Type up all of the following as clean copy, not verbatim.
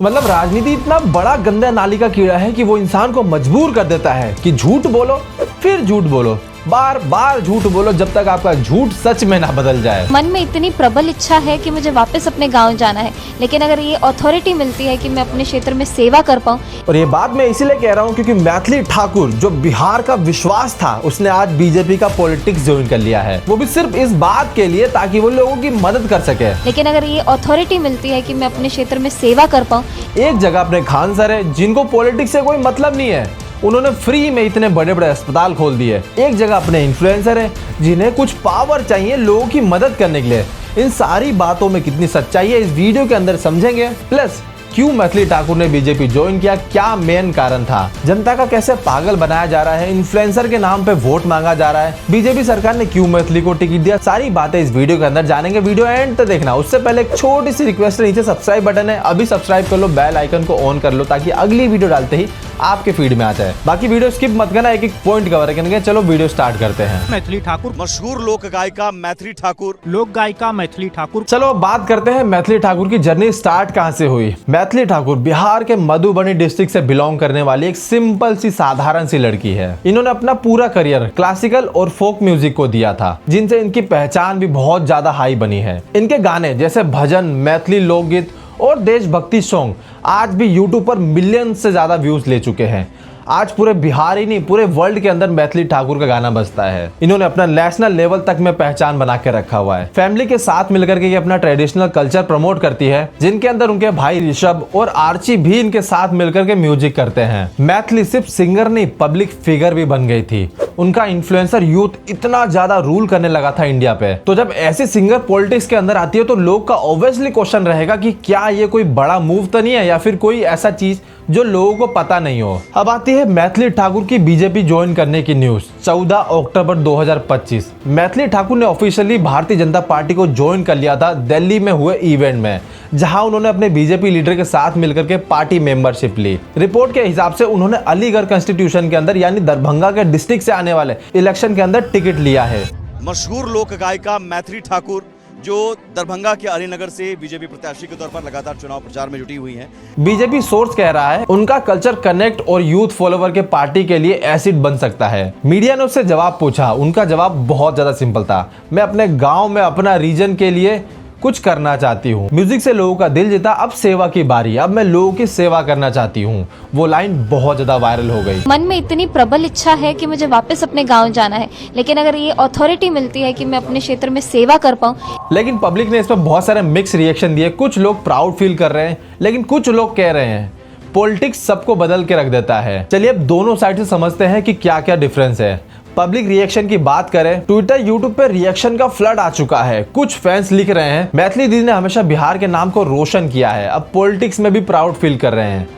मतलब राजनीति इतना बड़ा गंदा नाली का कीड़ा है कि वो इंसान को मजबूर कर देता है कि झूठ बोलो, फिर झूठ बोलो, बार बार झूठ बोलो जब तक आपका झूठ सच में ना बदल जाए। मन में इतनी प्रबल इच्छा है कि मुझे वापस अपने गांव जाना है, लेकिन अगर ये अथॉरिटी मिलती है कि मैं अपने क्षेत्र में सेवा कर पाऊँ। और ये बात मैं इसीलिए कह रहा हूँ क्योंकि मैथिली ठाकुर जो बिहार का विश्वास था, उसने आज बीजेपी का पॉलिटिक्स ज्वाइन कर लिया है, वो भी सिर्फ इस बात के लिए ताकि वो लोगों की मदद कर सके। लेकिन अगर ये अथॉरिटी मिलती है कि मैं अपने क्षेत्र में सेवा कर पाऊँ। एक जगह अपने खान सर है जिनको पॉलिटिक्स से कोई मतलब नहीं है, उन्होंने फ्री में इतने बड़े बड़े अस्पताल खोल दिए। एक जगह अपने इन्फ्लुएंसर है जिन्हें कुछ पावर चाहिए लोगों की मदद करने के लिए। इन सारी बातों में कितनी सच्चाई है इस वीडियो के अंदर समझेंगे। प्लस क्यों मैथिली ठाकुर ने बीजेपी ज्वाइन किया, क्या मेन कारण था, जनता का कैसे पागल बनाया जा रहा है, इन्फ्लुएंसर के नाम पे वोट मांगा जा रहा है, बीजेपी सरकार ने क्यों मैथिली को टिकट दिया, सारी बातें इस वीडियो के अंदर जानेंगे। वीडियो एंड तक देखना। उससे पहले एक छोटी सी रिक्वेस्ट है, नीचे सब्सक्राइब बटन है, अभी सब्सक्राइब कर लो, बेल आइकन को ऑन कर लो ताकि अगली वीडियो डालते ही आपके फीड में आ जाए। बाकी वीडियो स्किप मत करना, एक एक पॉइंट कवर करेंगे। चलो वीडियो स्टार्ट करते हैं। मैथिली ठाकुर, मशहूर लोक गायिका मैथिली ठाकुर। लोक गायिका मैथिली ठाकुर। चलो अब बात करते हैं मैथिली ठाकुर की जर्नी स्टार्ट कहां से हुई। मैथिली ठाकुर बिहार के मधुबनी डिस्ट्रिक्ट से बिलोंग करने वाली एक सिंपल सी साधारण सी लड़की है। इन्होंने अपना पूरा करियर क्लासिकल और फोक म्यूजिक को दिया था, जिनसे इनकी पहचान भी बहुत ज्यादा हाई बनी है। इनके गाने जैसे भजन, मैथिली लोकगीत और देशभक्ति सॉन्ग आज भी यूट्यूब पर मिलियन से ज्यादा व्यूज ले चुके हैं। आज पूरे बिहार ही नहीं, पूरे वर्ल्ड के अंदर मैथिली ठाकुर का गाना बजता है। इन्होंने अपना नेशनल लेवल तक में पहचान बना के रखा हुआ है। फैमिली के साथ मिलकर के ये अपना ट्रेडिशनल कल्चर प्रमोट करती है, जिनके अंदर उनके भाई ऋषभ और आर्ची भी इनके साथ मिलकर के म्यूजिक करते हैं। मैथिली सिर्फ सिंगर नहीं, पब्लिक फिगर भी बन गई थी। उनका इन्फ्लुएंसर यूथ इतना ज्यादा रूल करने लगा था इंडिया पे। तो जब ऐसे सिंगर पॉलिटिक्स के अंदर आती है तो लोग का ऑब्वियसली क्वेश्चन रहेगा कि क्या ये कोई बड़ा मूव तो नहीं है या फिर कोई ऐसा चीज जो लोगों को पता नहीं हो। अब आती है मैथिली ठाकुर की बीजेपी ज्वाइन करने की न्यूज। 14 अक्टूबर 2025 मैथिली ठाकुर ने ऑफिशियली भारतीय जनता पार्टी को ज्वाइन कर लिया था दिल्ली में हुए इवेंट में, जहां उन्होंने अपने बीजेपी लीडर के साथ मिलकर के पार्टी मेंबरशिप ली। रिपोर्ट के हिसाब से उन्होंने अलीगढ़ कॉन्स्टिट्यूशन के अंदर यानी दरभंगा के डिस्ट्रिक्ट से आने वाले इलेक्शन के अंदर टिकट लिया है। मशहूर लोक गायिका मैथिली ठाकुर जो दरभंगा के अलीनगर से बीजेपी प्रत्याशी के तौर पर लगातार चुनाव प्रचार में जुटी हुई हैं। बीजेपी सोर्स कह रहा है उनका कल्चर कनेक्ट और यूथ फॉलोवर के पार्टी के लिए एसिड बन सकता है। मीडिया ने उससे जवाब पूछा, उनका जवाब बहुत ज्यादा सिंपल था। मैं अपने गांव में अपना रीजन के लिए कुछ करना चाहती हूँ। म्यूजिक से लोगों का दिल जीता, अब सेवा की बारी, अब मैं लोगों की सेवा करना चाहती हूँ। वो लाइन बहुत ज्यादा वायरल हो गई। मन में इतनी प्रबल इच्छा है कि मुझे वापस अपने गांव जाना है, लेकिन अगर ये अथॉरिटी मिलती है कि मैं अपने क्षेत्र में सेवा कर पाऊँ। लेकिन पब्लिक ने इस पर बहुत सारे मिक्स रिएक्शन दिए। कुछ लोग प्राउड फील कर रहे हैं, लेकिन कुछ लोग कह रहे हैं पॉलिटिक्स सबको बदल के रख देता है। चलिए अब दोनों साइड से समझते हैं कि क्या क्या डिफरेंस है। पब्लिक रिएक्शन की बात करें, ट्विटर यूट्यूब पे रिएक्शन का फ्लड आ चुका है। कुछ फैंस लिख रहे हैं मैथिली दीदी ने हमेशा बिहार के नाम को रोशन किया है, अब पॉलिटिक्स में भी प्राउड फील कर रहे हैं।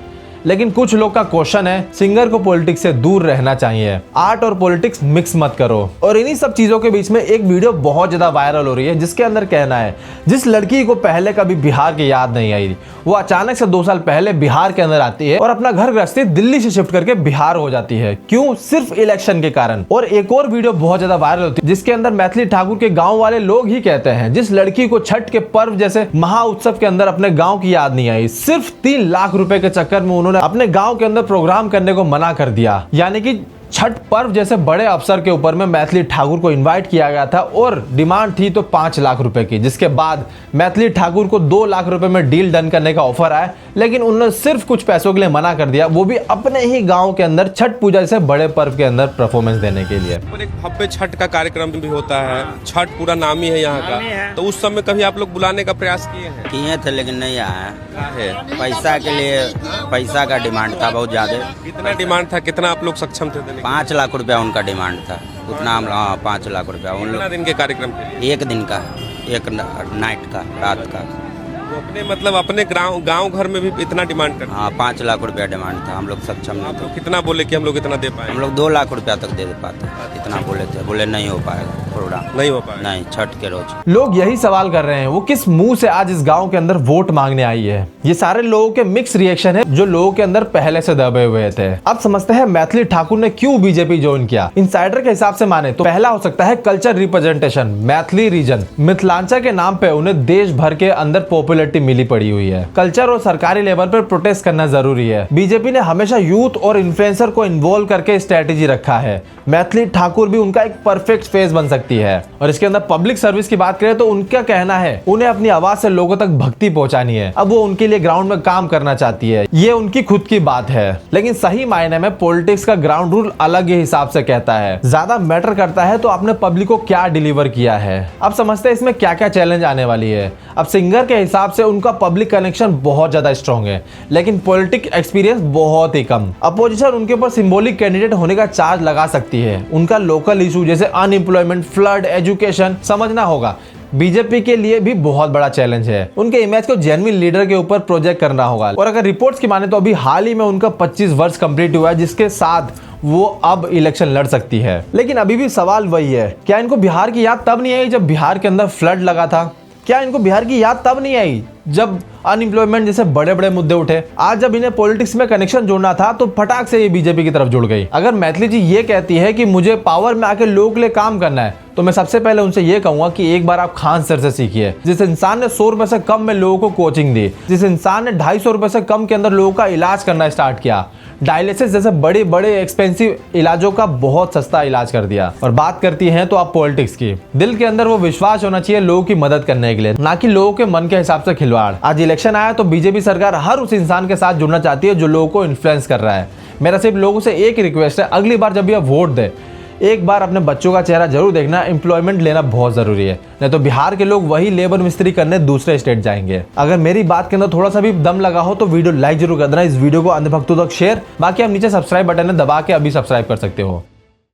लेकिन कुछ लोग का क्वेश्चन है सिंगर को पॉलिटिक्स से दूर रहना चाहिए, आर्ट और पॉलिटिक्स मिक्स मत करो। और इन्हीं सब चीजों के बीच में एक वीडियो बहुत ज्यादा वायरल हो रही है, जिसके अंदर कहना है जिस लड़की को पहले कभी बिहार की याद नहीं आई, वो अचानक से 2 साल पहले बिहार के अंदर आती है और अपना घर गृहस्थी दिल्ली से शिफ्ट करके बिहार हो जाती है। क्यों? सिर्फ इलेक्शन के कारण। और एक और वीडियो बहुत ज्यादा वायरल होती है जिसके अंदर मैथिली ठाकुर के गाँव वाले लोग ही कहते हैं जिस लड़की को छठ के पर्व जैसे महा उत्सव के अंदर अपने गाँव की याद नहीं आई, सिर्फ 3 लाख रुपए के चक्कर में उन्होंने अपने गांव के अंदर प्रोग्राम करने को मना कर दिया। यानी कि छठ पर्व जैसे बड़े अवसर के ऊपर में मैथिली ठाकुर को इनवाइट किया गया था और डिमांड थी तो 5 लाख रुपए की, जिसके बाद मैथिली ठाकुर को 2 लाख रुपए में डील डन करने का ऑफर आया, लेकिन उन्होंने सिर्फ कुछ पैसों के लिए मना कर दिया, वो भी अपने ही गांव के अंदर छठ पूजा जैसे बड़े पर्व के अंदर परफॉर्मेंस देने के लिए। और एक भव्य छठ का कार्यक्रम भी होता है, छठ पूरा नामी है यहाँ का, तो उस समय कभी आप लोग बुलाने का प्रयास किए थे लेकिन नहीं आया है? पैसा के लिए, पैसा का डिमांड था बहुत ज्यादा। कितना डिमांड था, कितना आप लोग सक्षम थे देने? 5 लाख रुपया उनका डिमांड था, उतना हम 5 लाख रुपया उन कितना लोग। दिन के कार्यक्रम के लिए? 1 दिन का, एक नाइट का, रात का। तो अपने मतलब अपने गांव घर में भी इतना डिमांड करते? हाँ 5 लाख रुपया डिमांड था, हम लोग सक्षम नहीं तो थे। कितना बोले कि हम लोग इतना दे पाए? हम लोग 2 लाख रुपया तक दे पाते, इतना बोले थे, बोले नहीं हो पाएगा, प्रोग्राम नहीं हो पाया। नहीं, छठ के रोज। लोग यही सवाल कर रहे हैं वो किस मुंह से आज इस गांव के अंदर वोट मांगने आई है। ये सारे लोगों के मिक्स रिएक्शन है जो लोगों के अंदर पहले से दबे हुए थे। अब समझते हैं मैथिली ठाकुर ने क्यों बीजेपी ज्वाइन किया। इनसाइडर के हिसाब से माने तो पहला हो सकता है culture representation. Maithili region Mithilanchal के नाम पे उन्हें देश भर के अंदर पॉपुलैरिटी मिली पड़ी हुई है। कल्चर और सरकारी लेवल पर प्रोटेस्ट करना जरूरी है। बीजेपी ने हमेशा यूथ और इन्फ्लुएंसर को इन्वॉल्व करके स्ट्रेटेजी रखा है। मैथिली ठाकुर भी उनका एक परफेक्ट फेस बन सकती है। और इसके अंदर पब्लिक सर्विस की बात करें तो उनका कहना है उन्हें अपनी आवाज से लोगों तक भक्ति पहुंचानी है। अब वो उनके लिए ग्राउंड में काम करना चाहती है, ये उनकी खुद की बात है। लेकिन सही मायने में पॉलिटिक्स का ग्राउंड रूल अलग ही हिसाब से कहता है। ज्यादा मैटर करता है तो आपने पब्लिक को क्या डिलीवर किया है। अब समझते हैं इसमें क्या क्या चैलेंज आने वाली है। अब सिंगर के हिसाब से उनका पब्लिक कनेक्शन बहुत ज्यादा स्ट्रॉन्ग है लेकिन पॉलिटिक एक्सपीरियंस बहुत ही कम। अपोजिशन उनके ऊपर सिंबॉलिक कैंडिडेट होने का चार्ज लगा सकती है। उनका लोकल इशू जैसे अनएम्प्लॉयमेंट, फ्लड, एजुकेशन समझना होगा। बीजेपी के लिए भी बहुत बड़ा चैलेंज है। उनके इमेज को जेन्युइन लीडर के ऊपर प्रोजेक्ट करना होगा। और अगर रिपोर्ट्स की माने तो अभी हाल ही में उनका 25 वर्ष कंप्लीट हुआ है जिसके साथ वो अब इलेक्शन लड़ सकती है। लेकिन अभी भी सवाल वही है, क्या इनको बिहार की याद तब नहीं आई जब बिहार के अंदर फ्लड लगा था? क्या इनको बिहार की याद तब नहीं आई जब अनएम्प्लॉयमेंट जैसे बड़े बड़े मुद्दे उठे? आज जब इन्हें पॉलिटिक्स में कनेक्शन जोड़ना था तो फटाक से ये बीजेपी की तरफ जुड़ गई। अगर मैथिली जी ये कहती है कि मुझे पावर में आके लोगों के लिए काम करना है तो मैं सबसे पहले उनसे ये कहूंगा कि एक बार आप खान सर से सीखिए। जिस इंसान ने 100 रुपए से कम में लोगों को कोचिंग दी, जिस इंसान ने 250 रुपए से कम के अंदर लोगों का इलाज करना स्टार्ट किया, डायलिसिस जैसे बड़े बड़े एक्सपेंसिव इलाजों का बहुत सस्ता इलाज कर दिया। और बात करती हैं तो आप पॉलिटिक्स की, दिल के अंदर वो विश्वास होना चाहिए लोगों की मदद करने के लिए, ना कि लोगों के मन के हिसाब से खिलवाड़। आज इलेक्शन आया तो बीजेपी सरकार हर उस इंसान के साथ जुड़ना चाहती है जो लोगों को इन्फ्लुएंस कर रहा है। मेरा सिर्फ लोगों से एक रिक्वेस्ट है, अगली बार जब ये वोट दे एक बार अपने बच्चों का चेहरा जरूर देखना। एम्प्लॉयमेंट लेना बहुत जरूरी है, नहीं तो बिहार के लोग वही लेबर मिस्त्री करने दूसरे स्टेट जाएंगे। अगर मेरी बात के अंदर थोड़ा सा भी दम लगा हो तो वीडियो लाइक जरूर कर देना, इस वीडियो को अंधभक्तों तक शेयर। बाकी आप नीचे सब्सक्राइब बटन है दबा के अभी सब्सक्राइब कर सकते हो।